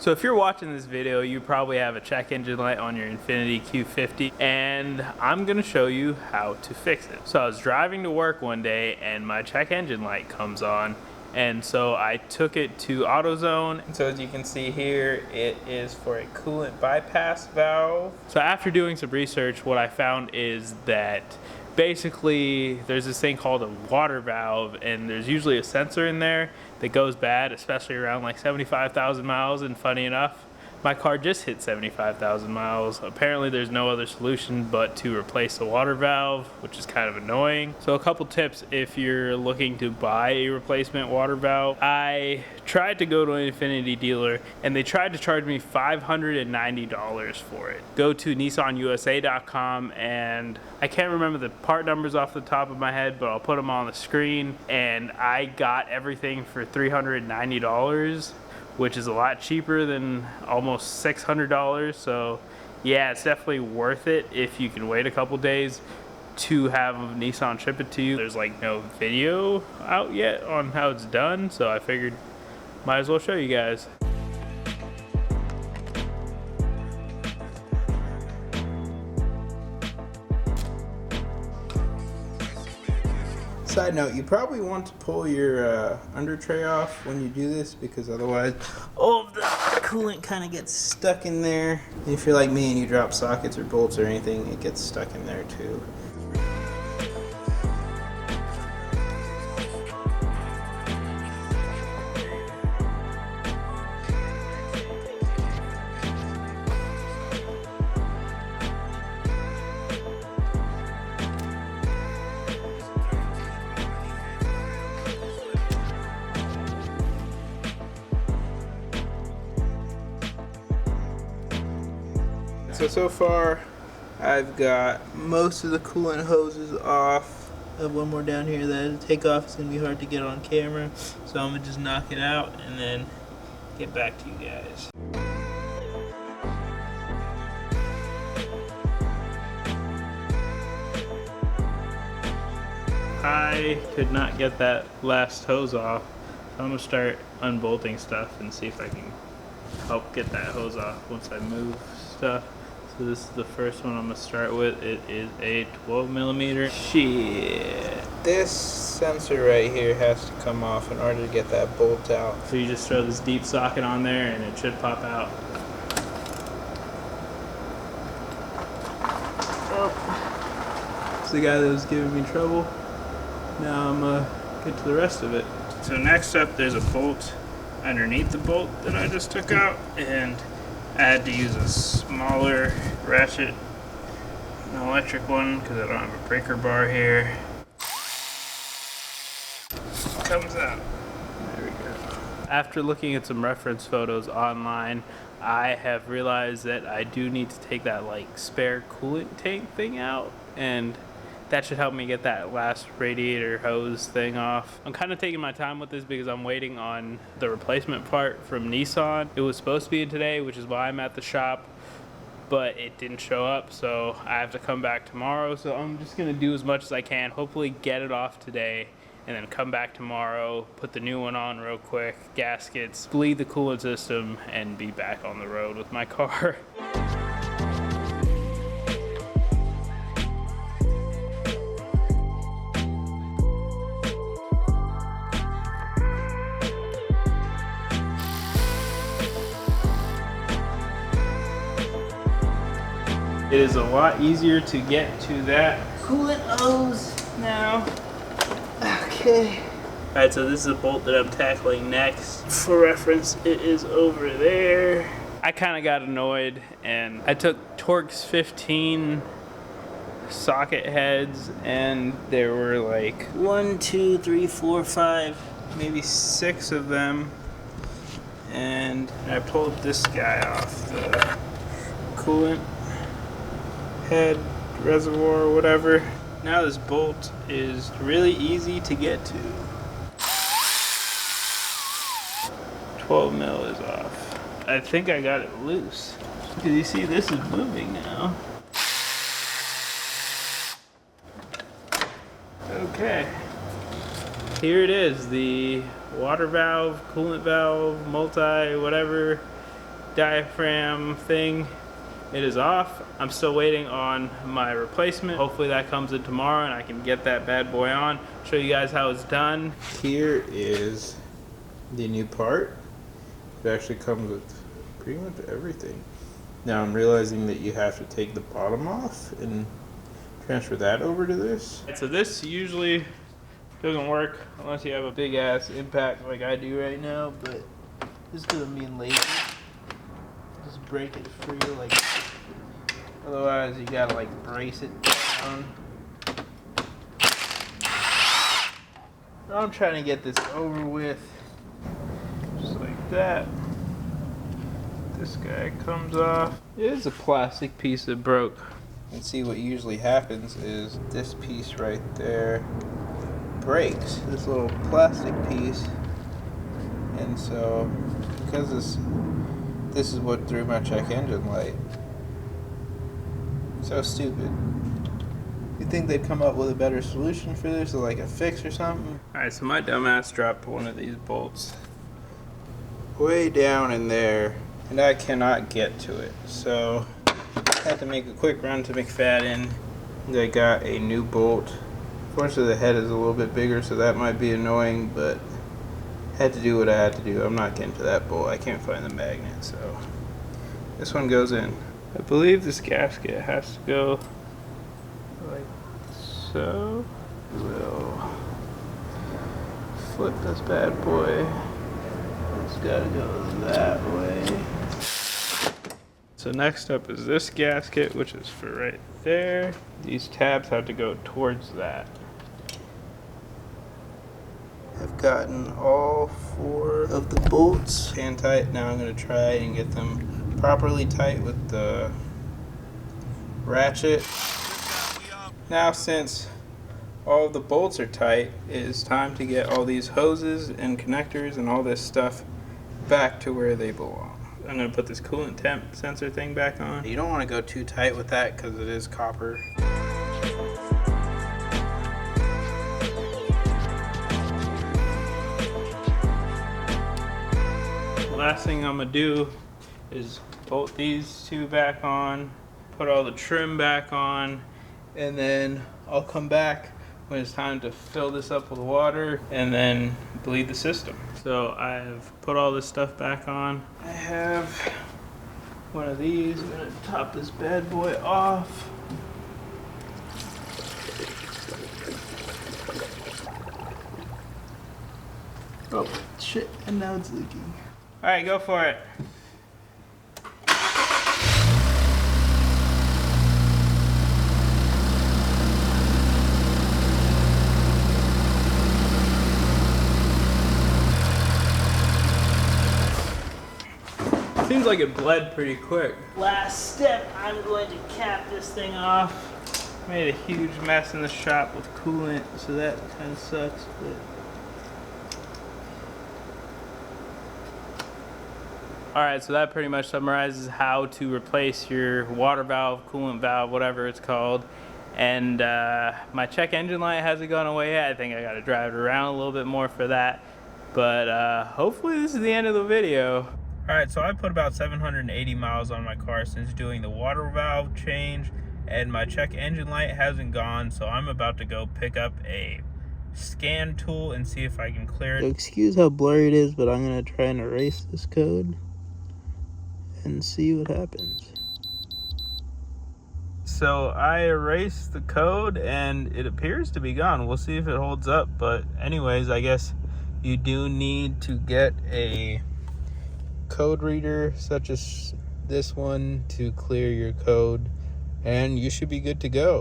So if you're watching this video, you probably have a check engine light on your Infiniti Q50, and I'm gonna show you how to fix it. So I was driving to work one day and my check engine light comes on, and so I took it to AutoZone. So as you can see here, it is for a coolant bypass valve. So after doing some research, what I found is that basically there's this thing called a water valve, and there's usually a sensor in there that goes bad, especially around like 75,000 miles. And funny enough, my car just hit 75,000 miles. Apparently there's no other solution but to replace the water valve, which is kind of annoying. So a couple tips if you're looking to buy a replacement water valve. I tried to go to an Infiniti dealer and they tried to charge me $590 for it. Go to nissanusa.com, and I can't remember the part numbers off the top of my head, but I'll put them on the screen. And I got everything for $390. which is a lot cheaper than almost $600. So yeah, it's definitely worth it if you can wait a couple days to have Nissan ship it to you. There's like no video out yet on how it's done, so I figured might as well show you guys. Side note, you probably want to pull your under tray off when you do this, because otherwise all of the coolant kind of gets stuck in there. If you're like me and you drop sockets or bolts or anything, it gets stuck in there too. So far, I've got most of the coolant hoses off. I have one more down here that to take off. It's going to be hard to get on camera, so I'm going to just knock it out and then get back to you guys. I could not get that last hose off, so I'm going to start unbolting stuff and see if I can help get that hose off once I move stuff. So this is the first one I'm gonna start with. It is a 12mm. Shit. This sensor right here has to come off in order to get that bolt out. So you just throw this deep socket on there and it should pop out. Oh. It's the guy that was giving me trouble. Now I'm gonna get to the rest of it. So next up, there's a bolt underneath the bolt that I just took out, and I had to use a smaller ratchet, an electric one, because I don't have a breaker bar here. Comes out. There we go. After looking at some reference photos online, I have realized that I do need to take that like spare coolant tank thing out, and that should help me get that last radiator hose thing off. I'm kind of taking my time with this because I'm waiting on the replacement part from Nissan. It was supposed to be in today, which is why I'm at the shop, but it didn't show up, so I have to come back tomorrow. So I'm just gonna do as much as I can, hopefully get it off today, and then come back tomorrow, put the new one on real quick, gaskets, bleed the coolant system, and be back on the road with my car. It is a lot easier to get to that coolant hose now. Okay. Alright, so this is a bolt that I'm tackling next. For reference, it is over there. I kind of got annoyed and I took Torx 15 socket heads, and there were like 1, 2, 3, 4, 5, maybe 6 of them. And I pulled this guy off, the coolant head, reservoir, whatever. Now this bolt is really easy to get to. 12mm is off. I think I got it loose, because you see this is moving now. Okay, here it is, the water valve, coolant valve, multi, whatever diaphragm thing, it is off. I'm still waiting on my replacement. Hopefully that comes in tomorrow and I can get that bad boy on, show you guys how it's done. Here is the new part. It actually comes with pretty much everything. Now I'm realizing that you have to take the bottom off and transfer that over to this. So this usually doesn't work unless you have a big ass impact like I do right now, but this is because I'm being lazy. Just break it free like, otherwise you gotta like brace it down. I'm trying to get this over with, just like that. This guy comes off. It is a plastic piece that broke. And see, what usually happens is this piece right there breaks, this little plastic piece, and so because this is what threw my check engine light. So stupid. You'd think they'd come up with a better solution for this, or like a fix or something. Alright, so my dumbass dropped one of these bolts way down in there, and I cannot get to it. So I had to make a quick run to McFadden. I got a new bolt. Fortunately, the head is a little bit bigger, so that might be annoying, but I had to do what I had to do. I'm not getting to that bolt. I can't find the magnet, so this one goes in. I believe this gasket has to go like so. We'll flip this bad boy. It's gotta go that way. So next up is this gasket, which is for right there. These tabs have to go towards that. I've gotten all 4 of the bolts hand tight. Now I'm going to try and get them properly tight with the ratchet. Now since all of the bolts are tight, it is time to get all these hoses and connectors and all this stuff back to where they belong. I'm going to put this coolant temp sensor thing back on. You don't want to go too tight with that because it is copper. Last thing I'm going to do is bolt these 2 back on, put all the trim back on, and then I'll come back when it's time to fill this up with water and then bleed the system. So I've put all this stuff back on. I have one of these. I'm gonna top this bad boy off. Oh shit, and now it's leaking. All right, go for it. Seems like it bled pretty quick. Last step, I'm going to cap this thing off. Made a huge mess in the shop with coolant, so that kind of sucks, but alright, so that pretty much summarizes how to replace your water valve, coolant valve, whatever it's called. And my check engine light hasn't gone away yet. I think I gotta drive it around a little bit more for that. But hopefully this is the end of the video. Alright, so I put about 780 miles on my car since doing the water valve change, and my check engine light hasn't gone, so I'm about to go pick up a scan tool and see if I can clear it. Excuse how blurry it is, but I'm gonna try and erase this code and see what happens. So I erased the code and it appears to be gone. We'll see if it holds up, but anyways, I guess you do need to get a code reader such as this one to clear your code, and you should be good to go.